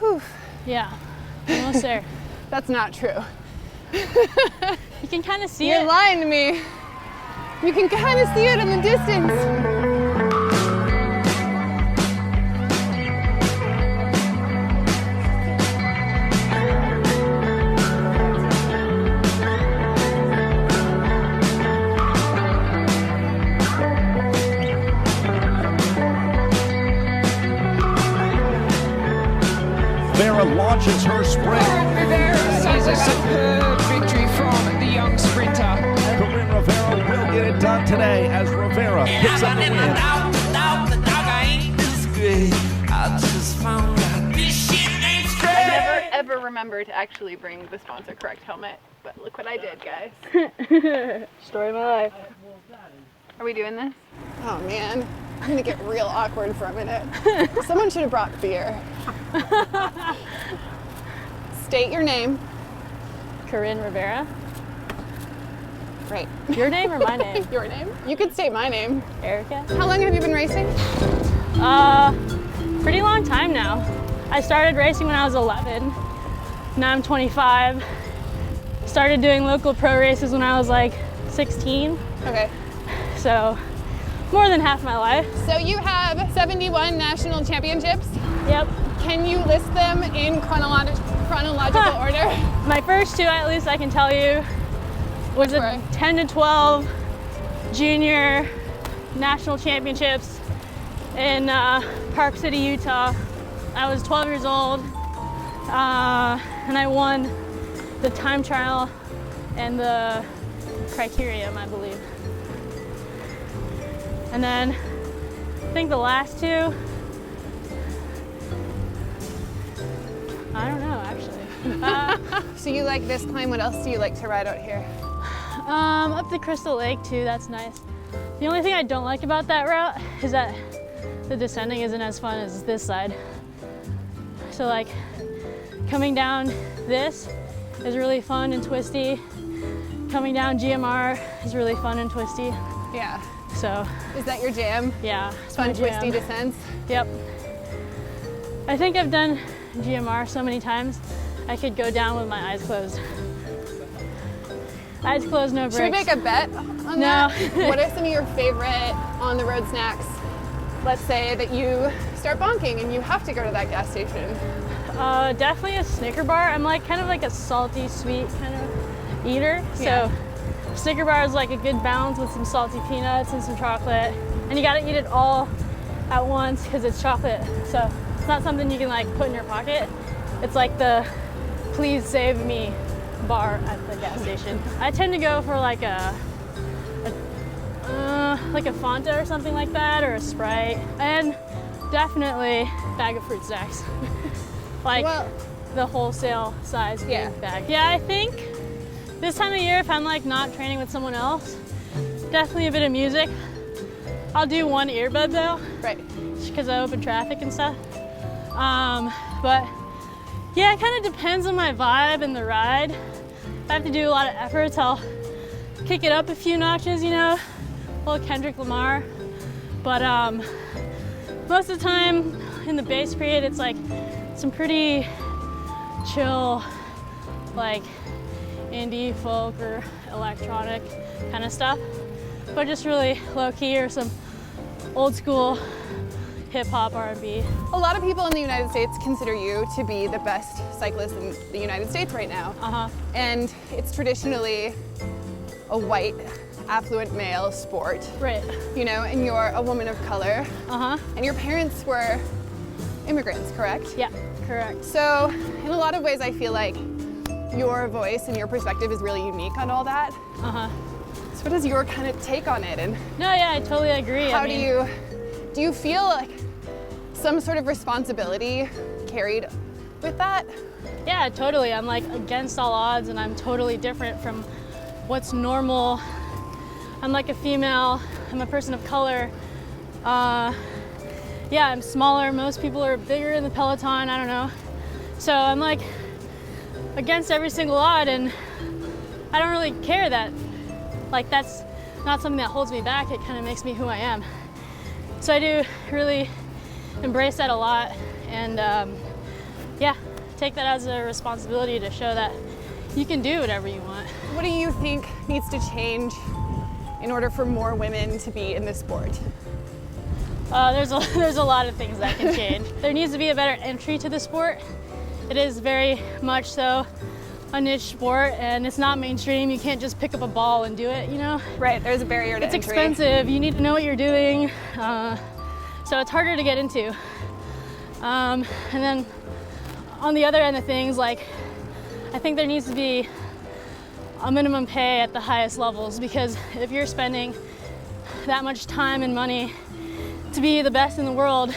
Whew. Yeah, almost there. That's not true. You can kind of see You're it. lying to me. You can kind of see it in the distance. Rivera launches her sprint. Coryn Rivera sees a superb victory from the young sprinter. Coryn Rivera will get it done today as Rivera picks up the win. I never ever remember to actually bring the sponsor correct helmet, but look what I did, guys. Story of my life. Are we doing this? Oh man, I'm gonna get real awkward for a minute. Someone should have brought beer. State your name. Coryn Rivera. Great. Your name or my name? Your name? You could state my name. Erica. How long have you been racing? Pretty long time now. I started racing when I was 11. Now I'm 25. Started doing local pro races when I was like 16. Okay. So more than half my life. So you have 71 national championships. Yep. Can you list them in chronological order? My first two, at least I can tell you, was Sure. a 10 to 12 junior national championships in Park City, Utah. I was 12 years old, and I won the time trial and the criterium, I believe. And then I think the last two, I don't know actually. So you like this climb, what else do you like to ride out here? Up the Crystal Lake too, that's nice. The only thing I don't like about that route is that the descending isn't as fun as this side. So like coming down this is really fun and twisty. Coming down GMR is really fun and twisty. Yeah. So Is that your jam? yeah, it's Fun my jam. twisty descents? Yep. I think I've done GMR so many times, I could go down with my eyes closed. Eyes closed, no breaks. Should we make a bet on No. that? What are some of your favorite on-the-road snacks? Let's say that you start bonking and you have to go to that gas station. Definitely a Snicker bar. I'm like kind of like a salty, sweet kind of eater. Yeah. So Snicker bar is like a good balance with some salty peanuts and some chocolate. And you gotta eat it all at once because it's chocolate. So it's not something you can like put in your pocket. It's like the please save me bar at the gas station. I tend to go for like a Fanta or something like that, or a Sprite, and definitely bag of fruit snacks. Like Well- the wholesale size big Yeah. bag. Yeah, I think this time of year, if I'm like not training with someone else, definitely a bit of music. I'll do one earbud though, Right. because I open traffic and stuff. But yeah, it kind of depends on my vibe and the ride. If I have to do a lot of efforts, I'll kick it up a few notches, you know, a little Kendrick Lamar. But most of the time in the base period, it's like some pretty chill, like indie, folk, or electronic kind of stuff. But just really low key, or some old school hip hop, R&B. A lot of people in the United States consider you to be the best cyclist in the United States right now. And it's traditionally a white, affluent male sport. Right. You know, and you're a woman of color. And your parents were immigrants, correct? Yeah, correct. So in a lot of ways, I feel like your voice and your perspective is really unique on all that. So what is your kind of take on it? And No, yeah, I totally agree. how do you feel like some sort of responsibility carried with that? Yeah, totally. I'm like against all odds, and I'm totally different from what's normal. I'm like a female, I'm a person of color. Yeah, I'm smaller. Most people are bigger in the peloton, I don't know. So I'm like against every single odd, and I don't really care that, like, that's not something that holds me back. It kind of makes me who I am. So I do really embrace that a lot, and yeah, take that as a responsibility to show that you can do whatever you want. What do you think needs to change in order for more women to be in this sport? There's a lot of things that can change. There needs to be a better entry to the sport. It is very much so a niche sport, and it's not mainstream. You can't just pick up a ball and do it, you know? Right, there's a barrier to It's entry. expensive. You need to know what you're doing. So it's harder to get into. And then on the other end of things, like, I think there needs to be a minimum pay at the highest levels, because if you're spending that much time and money to be the best in the world,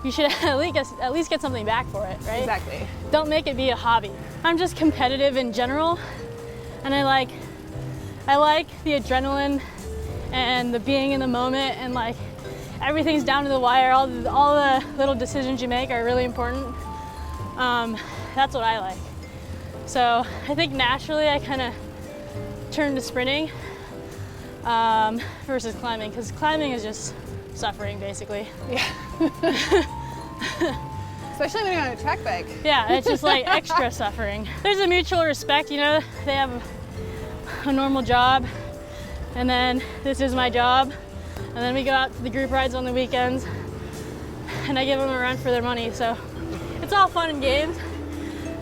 you should at least get something back for it, right? Exactly. Don't make it be a hobby. I'm just competitive in general, and I like the adrenaline and the being in the moment, and like everything's down to the wire. All the little decisions you make are really important. That's what I like. So I think naturally I kind of turned to sprinting versus climbing, because climbing is just suffering basically. Yeah. Especially when you're on a track bike. Yeah, it's just like extra suffering. There's a mutual respect, you know. They have a normal job, and then this is my job, and then we go out to the group rides on the weekends, and I give them a run for their money. So it's all fun and games,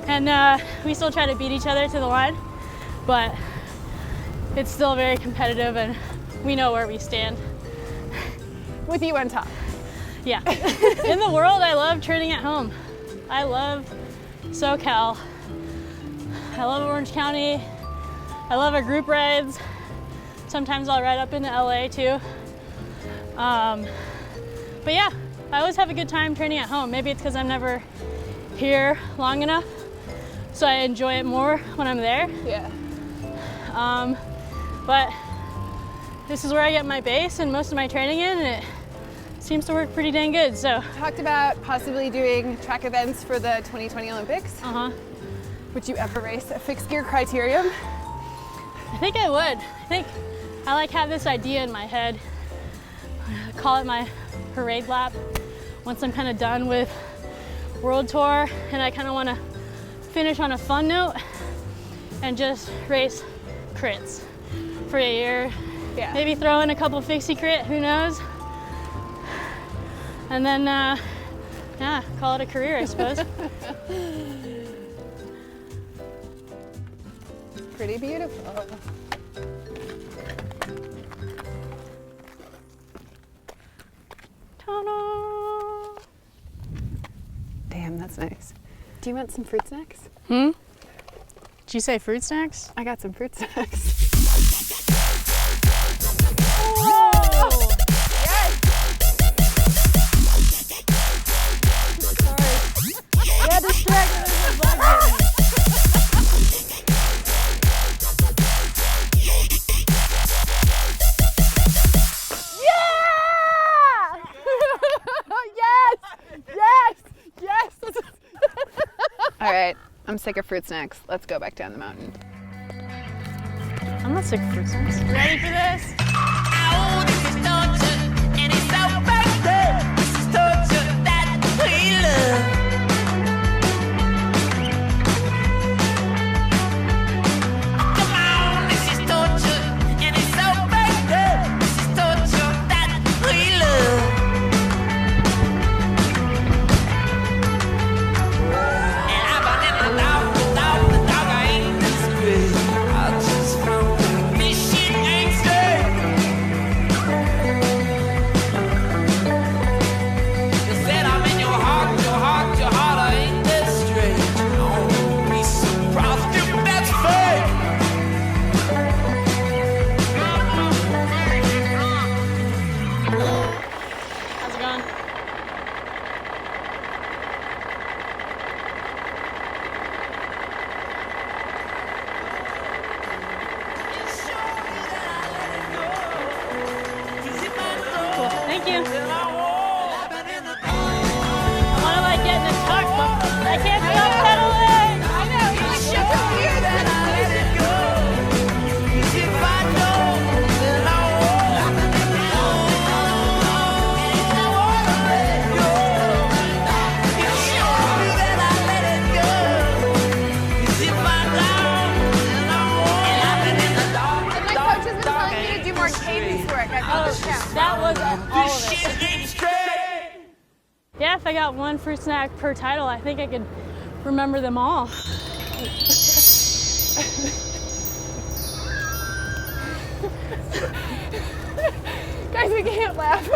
and we still try to beat each other to the line, but it's still very competitive, and we know where we stand. With you on top. Yeah. In the world, I love training at home. I love SoCal. I love Orange County. I love our group rides. Sometimes I'll ride up into LA too. But yeah, I always have a good time training at home. Maybe it's because I'm never here long enough, so I enjoy it more when I'm there. Yeah. But this is where I get my base and most of my training in, and it seems to work pretty dang good. So Talked about possibly doing track events for the 2020 Olympics. Would you ever race a fixed gear criterium? I think I would. I think I like have this idea in my head. I call it my parade lap. Once I'm kind of done with World Tour, and I kind of want to finish on a fun note and just race crits for a year. Yeah. Maybe throw in a couple fixie crit, who knows? And then, yeah, call it a career, I suppose. Pretty beautiful. Ta-da! Damn, that's nice. Do you want some fruit snacks? Did you say fruit snacks? I got some fruit snacks. Whoa! Yes! Sorry. Yeah, distracted as a bug getting me. All right, I'm sick of fruit snacks. Let's go back down the mountain. I'm not sick of fruit snacks. Ready for this? Oh, this is torture, and it's so perfect. This is torture that we love. Come on, this is torture, and it's so perfect. This is torture that we love. And I've been in the dog, I ain't this great. I just found this shit ain't straight. You said I'm in your heart That was all of it. Yeah, if I got one fruit snack per title, I think I could remember them all. Guys, we can't laugh.